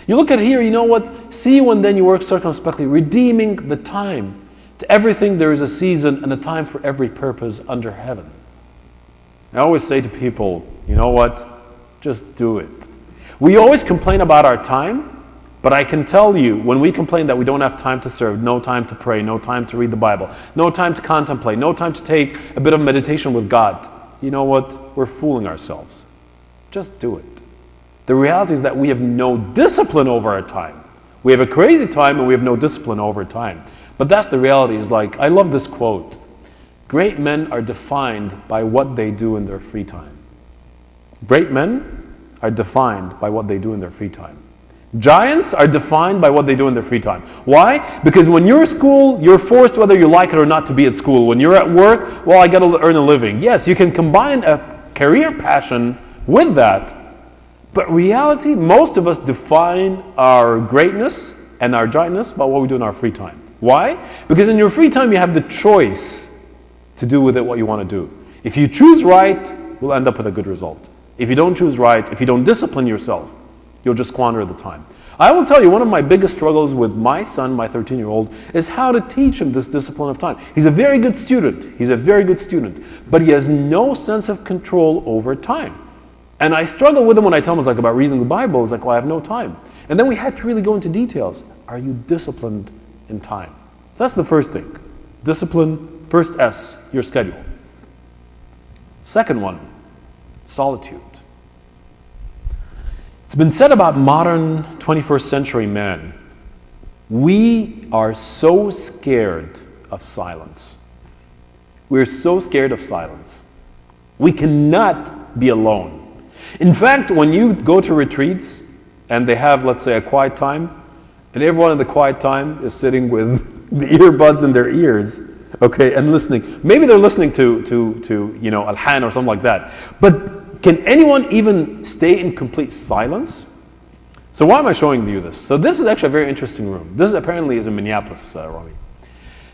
A: You look at here, you know what? See you and then you work circumspectly, redeeming the time. To everything there is a season and a time for every purpose under heaven. I always say to people, you know what? Just do it. We always complain about our time, but But I can tell you, when we complain that we don't have time to serve, no time to pray, no time to read the Bible, no time to contemplate, no time to take a bit of meditation with God, you know what? We're fooling ourselves. Just do it. The reality is that we have no discipline over our time. We have a crazy time and we have no discipline over time. But that's the reality. Is like, I love this quote. Great men are defined by what they do in their free time. Great men are defined by what they do in their free time. Giants are defined by what they do in their free time. Why? Because when you're at school, you're forced, whether you like it or not, to be at school. When you're at work, well, I got to earn a living. Yes, you can combine a career passion with that. But reality, most of us define our greatness and our giantness by what we do in our free time. Why? Because in your free time, you have the choice to do with it what you want to do. If you choose right, you'll end up with a good result. If you don't choose right, if you don't discipline yourself, you'll just squander the time. I will tell you, one of my biggest struggles with my son, my 13-year-old, is how to teach him this discipline of time. He's a very good student. He's a very good student. But he has no sense of control over time. And I struggle with him when I tell him like about reading the Bible. It's like, well, I have no time. And then we had to really go into details. Are you disciplined in time? So that's the first thing. Discipline, first S, your schedule. Second one, solitude. It's been said about modern 21st century men, we are so scared of silence. We're so scared of silence. We cannot be alone. In fact, when you go to retreats and they have, let's say, a quiet time, and everyone in the quiet time is sitting with the earbuds in their ears, okay, and listening. Maybe they're listening to Alhan or something like that. But can anyone even stay in complete silence? So why am I showing you this? So this is actually a very interesting room. This apparently is in Minneapolis, Rami.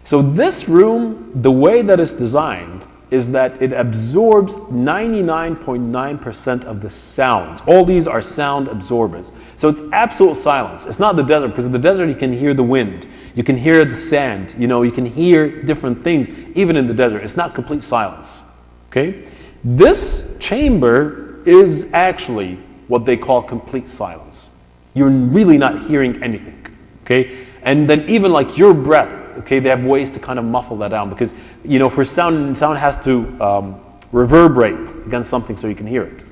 A: So this room, the way that it's designed is that it absorbs 99.9% of the sounds. All these are sound absorbers. So it's absolute silence. It's not the desert, because in the desert you can hear the wind, you can hear the sand, you can hear different things, even in the desert. It's not complete silence. Okay? This chamber is actually what they call complete silence. You're really not hearing anything. Okay? And then even like your breath, okay, they have ways to kind of muffle that down, because for sound has to reverberate against something so you can hear it.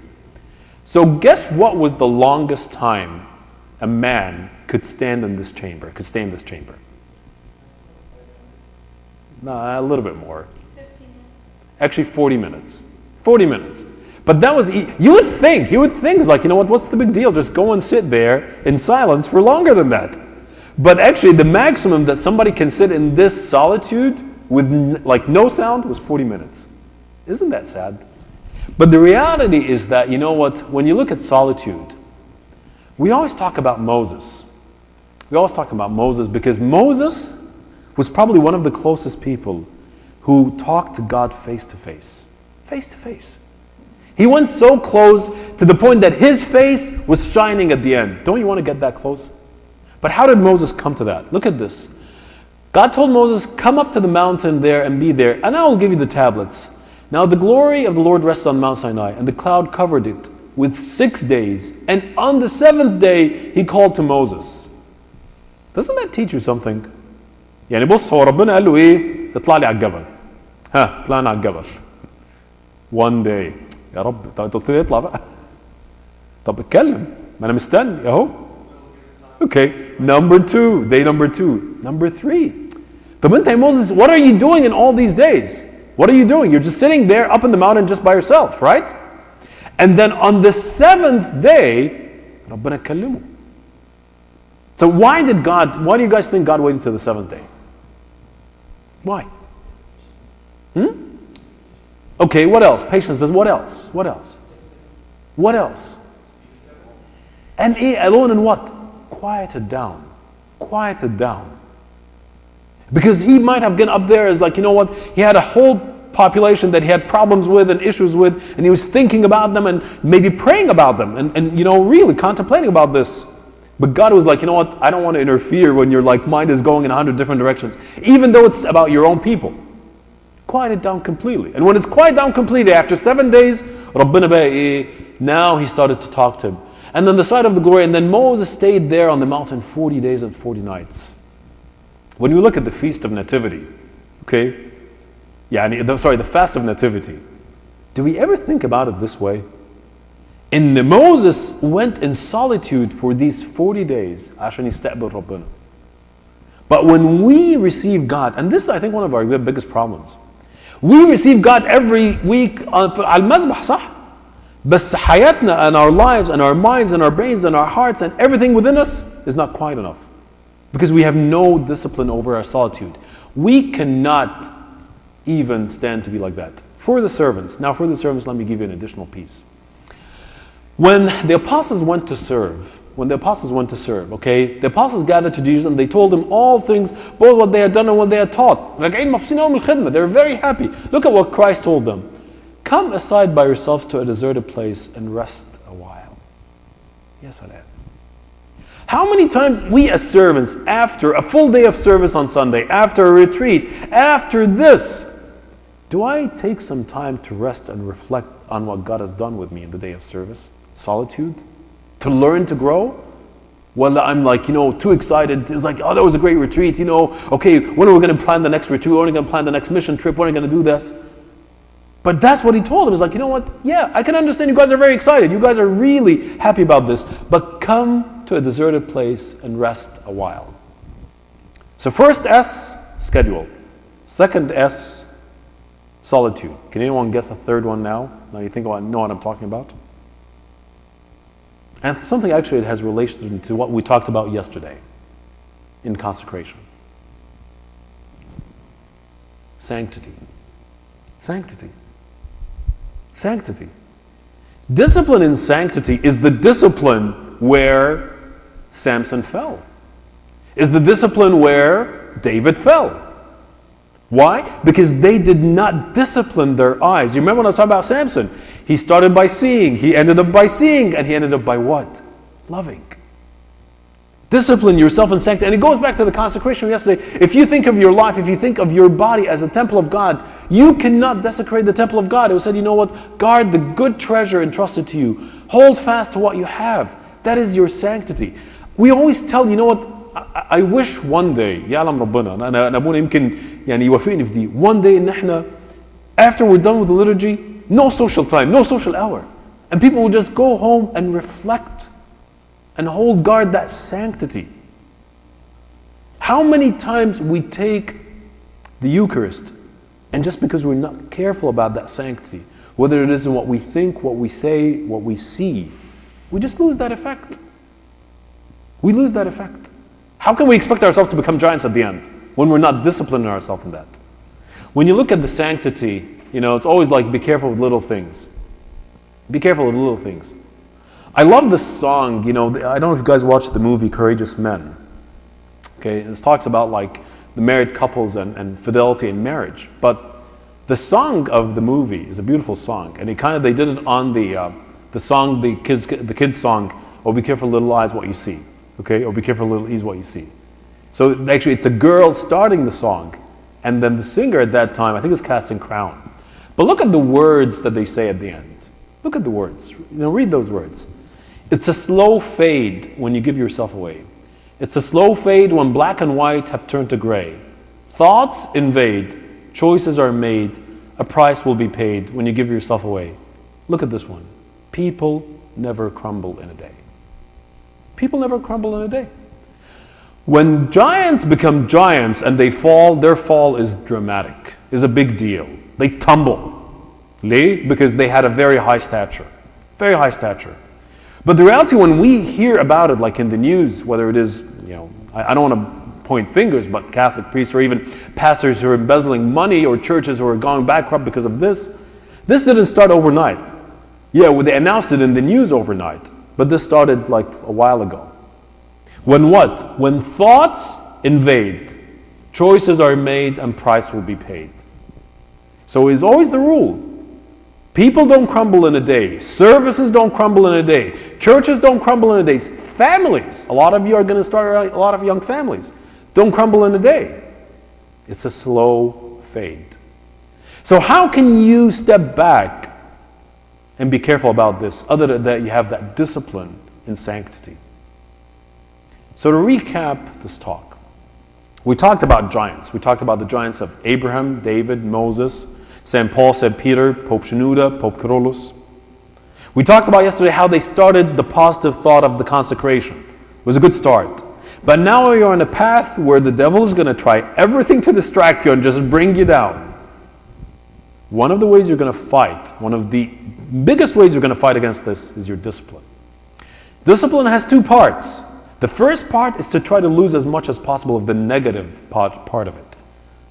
A: So guess what was the longest time a man could stand in this chamber, could stay in this chamber? No, a little bit more.
B: 15 minutes.
A: Actually 40 minutes. 40 minutes. But that was you would think it's like, what's the big deal? Just go and sit there in silence for longer than that. But actually, the maximum that somebody can sit in this solitude with like no sound was 40 minutes. Isn't that sad? But the reality is that, when you look at solitude, we always talk about Moses. We always talk about Moses because Moses was probably one of the closest people who talked to God face to face. Face to face. He went so close to the point that his face was shining at the end. Don't you want to get that close? But how did Moses come to that? Look at this. God told Moses, come up to the mountain there and be there, and I will give you the tablets. Now the glory of the Lord rested on Mount Sinai, and the cloud covered it with 6 days. And on the 7th day, he called to Moses. Doesn't that teach you something? يعني بص هو ربنا قال له ايه؟ اطلع لي على الجبل. ها طلعنا على الجبل. One day. يا رب انت قلت لي اطلع بقى. طب اتكلم. ما انا مستني اهو. Okay, day number two. Number 3. طب انت يا Moses, what are you doing in all these days? What are you doing? You're just sitting there up in the mountain just by yourself, right? And then on the 7th day, ربنا كلمه. So why do you guys think God waited till the 7th day? Why? Okay, what else? Patience, but what else? What else? What else? And alone in what? Quieted down. Quieted down. Because he might have gone up there as like, he had a whole population that he had problems with and issues with, and he was thinking about them and maybe praying about them and really contemplating about this. But God was like, I don't want to interfere when your mind is going in 100 different directions, even though it's about your own people. Quiet it down completely. And when it's quiet down completely, after 7 days, now he started to talk to him. And then the side of the glory, and then Moses stayed there on the mountain 40 days and 40 nights. When you look at the Feast of Nativity, okay? The Fast of Nativity. Do we ever think about it this way? Moses went in solitude for these 40 days. عشان يستقبل ربنا. But when we receive God, and this is I think one of our biggest problems. We receive God every week على المذبح صح؟ بس حياتنا and our lives and our minds and our brains and our hearts and everything within us is not quiet enough. Because we have no discipline over our solitude. We cannot even stand to be like that. For the servants, let me give you an additional piece. When the apostles went to serve, okay, the apostles gathered to Jesus and they told him all things, both what they had done and what they had taught. They were very happy. Look at what Christ told them. Come aside by yourselves to a deserted place and rest a while. Yes, salam. How many times we as servants, after a full day of service on Sunday, after a retreat, after this, do I take some time to rest and reflect on what God has done with me in the day of service? Solitude? To learn to grow? Well, I'm too excited. It's like, oh, that was a great retreat, okay, when are we going to plan the next retreat? When are we going to plan the next mission trip? When are we going to do this? But that's what he told him. It's like, you know what? Yeah, I can understand you guys are very excited. You guys are really happy about this. But come to a deserted place and rest a while. So first S, schedule. Second S, solitude. Can anyone guess a third one now? Now you think, know what I'm talking about? And something actually it has relation to what we talked about yesterday in consecration. Sanctity. Sanctity. Sanctity. Discipline in sanctity is the discipline where Samson fell. Is the discipline where David fell. Why? Because they did not discipline their eyes. You remember when I was talking about Samson? He started by seeing, he ended up by seeing, and he ended up by what? Loving. Discipline yourself in sanctity. And it goes back to the consecration yesterday. If you think of your life, if you think of your body as a temple of God, you cannot desecrate the temple of God. It was said, you know what? Guard the good treasure entrusted to you. Hold fast to what you have. That is your sanctity. We always tell, you know what? I wish one day, يعلم ربنا, أنا أبونا يمكن يعني يوافقني في دي. One day إن إحنا, after we're done with the liturgy, no social time, no social hour. And people will just go home and reflect and hold guard that sanctity. How many times we take the Eucharist and just because we're not careful about that sanctity, whether it is in what we think, what we say, what we see, we just lose that effect. We lose that effect. How can we expect ourselves to become giants at the end when we're not disciplining ourselves in that? When you look at the sanctity, it's always like be careful with little things. Be careful with little things. I love this song, I don't know if you guys watched the movie Courageous Men. Okay, it talks about like the married couples and fidelity in marriage. But the song of the movie is a beautiful song. And they did it on the song, the kids song, oh, be careful little eyes what you see. Okay, or be careful little ears what you see. So actually it's a girl starting the song. And then the singer at that time, I think it's Casting Crown. But look at the words that they say at the end. Look at the words. Read those words. It's a slow fade when you give yourself away. It's a slow fade when black and white have turned to gray. Thoughts invade, choices are made, a price will be paid when you give yourself away. Look at this one. People never crumble in a day. People never crumble in a day. When giants become giants and they fall, their fall is dramatic, is a big deal. They tumble. Because they had a very high stature. Very high stature. But the reality when we hear about it, like in the news, whether it is, I don't want to point fingers, but Catholic priests or even pastors who are embezzling money or churches who are going bankrupt because of this didn't start overnight. Yeah, well, they announced it in the news overnight, but this started like a while ago. When what? When thoughts invade, choices are made and price will be paid. So it's always the rule. People don't crumble in a day. Services don't crumble in a day. Churches don't crumble in a day. Families, a lot of you are going to start a lot of young families, don't crumble in a day. It's a slow fade. So how can you step back and be careful about this, other than that you have that discipline in sanctity. So to recap this talk, we talked about giants. We talked about the giants of Abraham, David, Moses, St. Paul, St. Peter, Pope Shenouda, Pope Kyrillos. We talked about yesterday how they started the positive thought of the consecration. It was a good start. But now you're on a path where the devil is going to try everything to distract you and just bring you down. One of the ways you're going to fight, one of the biggest ways you're going to fight against this is your discipline. Discipline has two parts. The first part is to try to lose as much as possible of the negative part of it.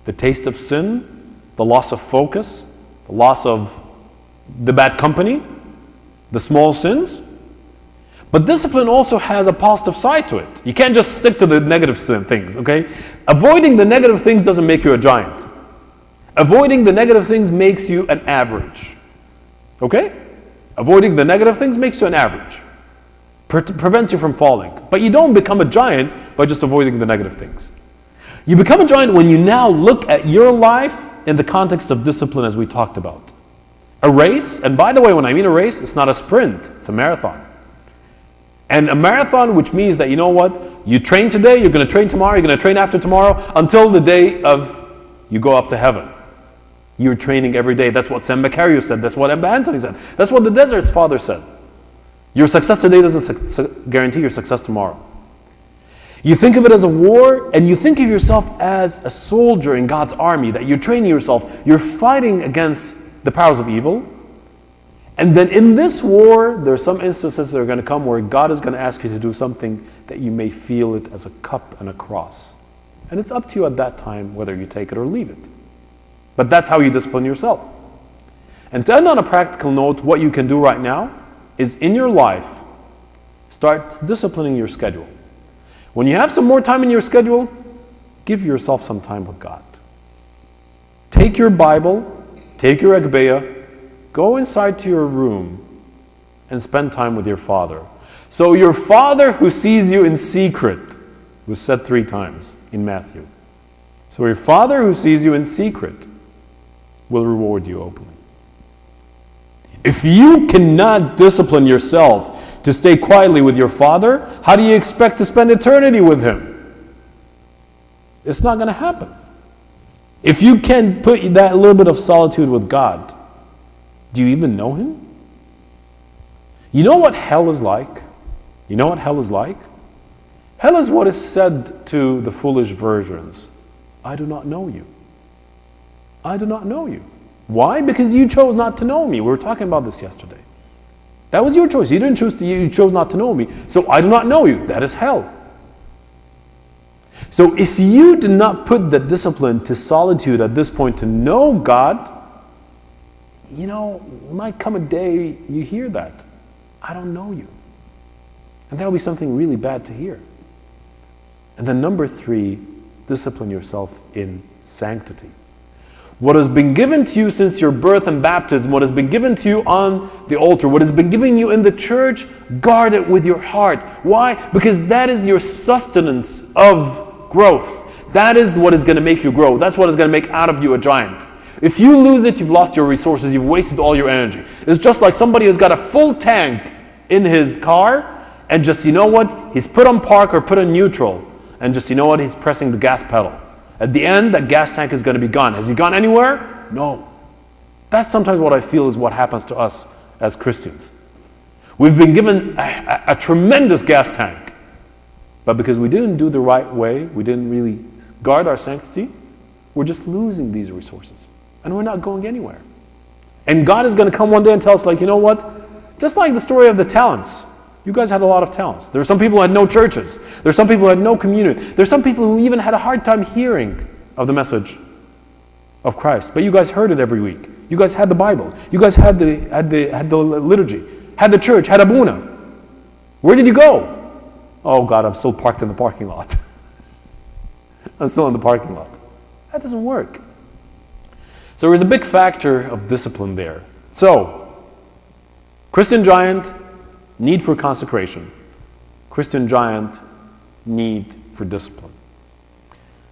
A: The taste of sin, the loss of focus, the loss of the bad company, the small sins. But discipline also has a positive side to it. You can't just stick to the negative things, okay? Avoiding the negative things doesn't make you a giant. Avoiding the negative things makes you an average. Okay? Avoiding the negative things makes you an average. Prevents you from falling. But you don't become a giant by just avoiding the negative things. You become a giant when you now look at your life in the context of discipline, as we talked about. A race, and by the way, when I mean a race, it's not a sprint, it's a marathon. And a marathon, which means that, you know what, you train today, you're going to train tomorrow, you're going to train after tomorrow, until the day of you go up to heaven. You're training every day. That's what San Macarius said. That's what Abba Anthony said. That's what the Desert's father said. Your success today doesn't guarantee your success tomorrow. You think of it as a war, and you think of yourself as a soldier in God's army, that you're training yourself. You're fighting against the powers of evil. And then in this war, there are some instances that are going to come where God is going to ask you to do something that you may feel it as a cup and a cross. And it's up to you at that time whether you take it or leave it. But that's how you discipline yourself. And to end on a practical note, what you can do right now is in your life, start disciplining your schedule. When you have some more time in your schedule, give yourself some time with God. Take your Bible, take your Agbeya, go inside to your room and spend time with your Father. So your Father who sees you in secret was said 3 times in Matthew. So your Father who sees you in secret will reward you openly. If you cannot discipline yourself to stay quietly with your Father, how do you expect to spend eternity with Him? It's not going to happen. If you can't put that little bit of solitude with God, do you even know Him? You know what hell is like? You know what hell is like? Hell is what is said to the foolish virgins. I do not know you. I do not know you. Why? Because you chose not to know me. We were talking about this yesterday. That was your choice. You didn't choose to, you chose not to know me. So I do not know you. That is hell. So if you do not put the discipline to solitude at this point to know God, you know, it might come a day you hear that. I don't know you. And that will be something really bad to hear. And then number 3, discipline yourself in sanctity. What has been given to you since your birth and baptism, what has been given to you on the altar, what has been given you in the church, guard it with your heart. Why? Because that is your sustenance of growth. That is what is going to make you grow. That's what is going to make out of you a giant. If you lose it, you've lost your resources, you've wasted all your energy. It's just like somebody who's got a full tank in his car, and just, you know what, he's put on park or put on neutral, and just, you know what, he's pressing the gas pedal. At the end, that gas tank is going to be gone. Has he gone anywhere? No. That's sometimes what I feel is what happens to us as Christians. We've been given a tremendous gas tank, but because we didn't do the right way, we didn't really guard our sanctity, we're just losing these resources. And we're not going anywhere. And God is going to come one day and tell us, like, you know what? Just like the story of the talents. You guys had a lot of talents. There are some people who had no churches. There are some people who had no community. There are some people who even had a hard time hearing of the message of Christ. But you guys heard it every week. You guys had the Bible. You guys had the liturgy, had the church, had Abuna. Where did you go? Oh God, I'm still parked in the parking lot. I'm still in the parking lot. That doesn't work. So there's a big factor of discipline there. So, Christian giant, need for consecration. Christian giant, need for discipline.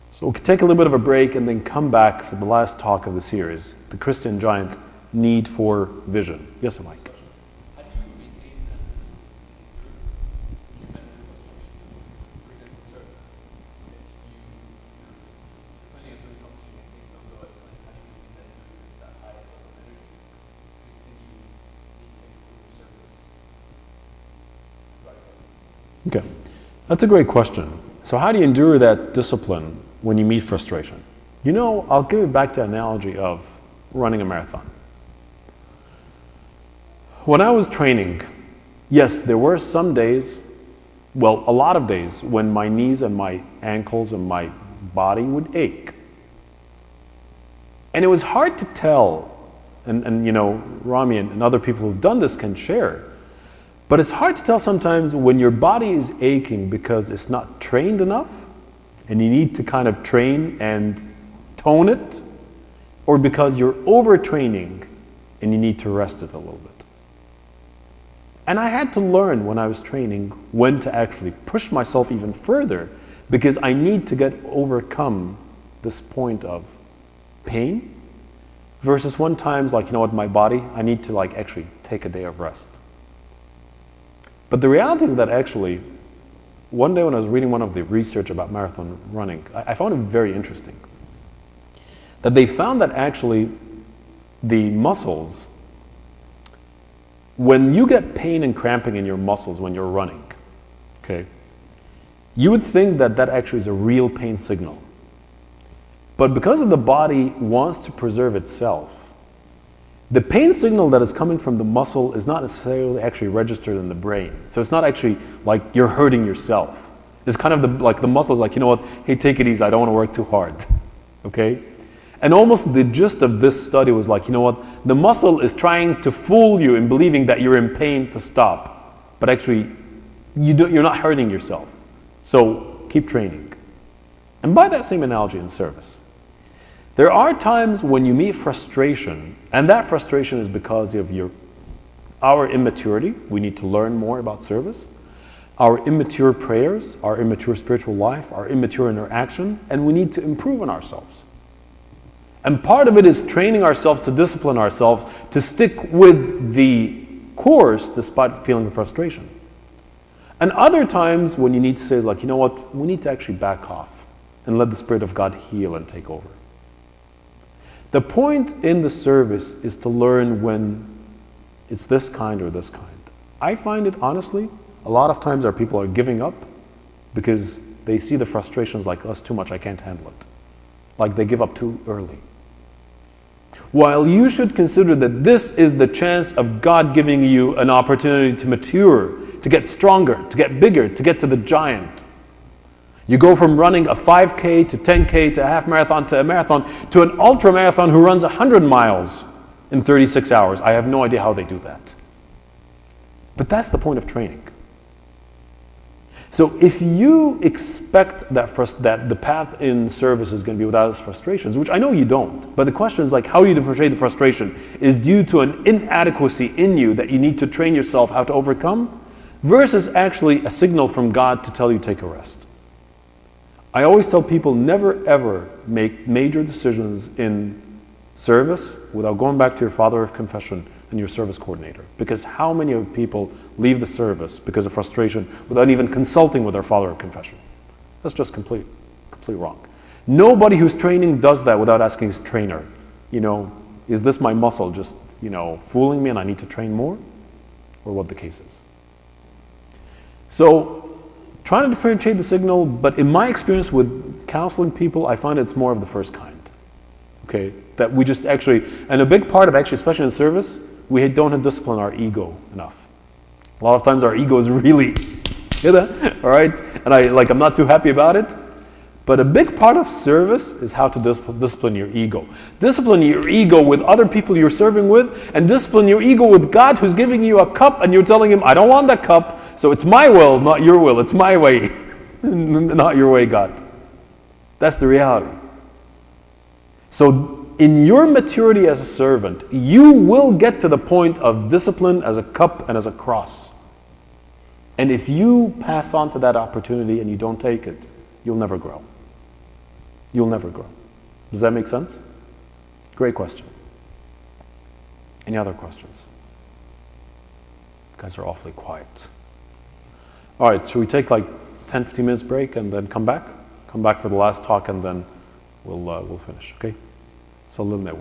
A: So we'll take a little bit of a break and then come back for the last talk of the series. The Christian giant, need for vision. Yes, Mike?
B: How do you maintain that discipline?
A: Okay, that's a great question. So how do you endure that discipline when you meet frustration? You know, I'll give it back to the analogy of running a marathon. When I was training, yes, there were some days, well, a lot of days, when my knees and my ankles and my body would ache. And it was hard to tell, and you know, Rami and other people who've done this can share, but it's hard to tell sometimes when your body is aching because it's not trained enough, and you need to kind of train and tone it, or because you're overtraining and you need to rest it a little bit. And I had to learn when I was training when to actually push myself even further, because I need to overcome this point of pain, versus one times like, you know what, my body, I need to like actually take a day of rest. But the reality is that actually, one day when I was reading one of the research about marathon running, I found it very interesting. That they found that actually the muscles, when you get pain and cramping in your muscles when you're running, okay, you would think that that actually is a real pain signal. But because of the body wants to preserve itself, the pain signal that is coming from the muscle is not necessarily actually registered in the brain. So it's not actually like you're hurting yourself. It's kind of like the muscle's like, you know what, hey, take it easy, I don't want to work too hard, okay? And almost the gist of this study was like, you know what, the muscle is trying to fool you in believing that you're in pain to stop, but actually you're not hurting yourself. So keep training. And by that same analogy in service, there are times when you meet frustration, and that frustration is because of our immaturity. We need to learn more about service, our immature prayers, our immature spiritual life, our immature interaction, and we need to improve on ourselves. And part of it is training ourselves to discipline ourselves to stick with the course despite feeling the frustration. And other times when you need to say is like, you know what, we need to actually back off and let the Spirit of God heal and take over. The point in the service is to learn when it's this kind or this kind. I find it honestly, a lot of times our people are giving up because they see the frustrations like, that's too much, I can't handle it. Like they give up too early. While you should consider that this is the chance of God giving you an opportunity to mature, to get stronger, to get bigger, to get to the giant. You go from running a 5K to 10K to a half marathon to a marathon to an ultra marathon who runs 100 miles in 36 hours. I have no idea how they do that. But that's the point of training. So if you expect that the path in service is going to be without its frustrations, which I know you don't, but the question is like how you differentiate the frustration is due to an inadequacy in you that you need to train yourself how to overcome, versus actually a signal from God to tell you take a rest. I always tell people never ever make major decisions in service without going back to your father of confession and your service coordinator. Because how many of people leave the service because of frustration without even consulting with their father of confession? That's just complete wrong. Nobody who's training does that without asking his trainer, you know, is this my muscle just, you know, fooling me and I need to train more? Or what the case is. So, trying to differentiate the signal, but in my experience with counseling people, I find it's more of the first kind. Okay, that we just actually, and a big part of actually, especially in service, we don't discipline our ego enough. A lot of times our ego is really, all right, and I'm not too happy about it. But a big part of service is how to discipline your ego. Discipline your ego with other people you're serving with, and discipline your ego with God who's giving you a cup and you're telling him, I don't want that cup, so it's my will, not your will. It's my way, not your way, God. That's the reality. So in your maturity as a servant, you will get to the point of discipline as a cup and as a cross. And if you pass on to that opportunity and you don't take it, you'll never grow. You'll never grow. Does that make sense? Great question. Any other questions? You guys are awfully quiet. All right, should we take like 10, 15 minutes break and then come back? Come back for the last talk and then we'll finish, okay? صلوا لنا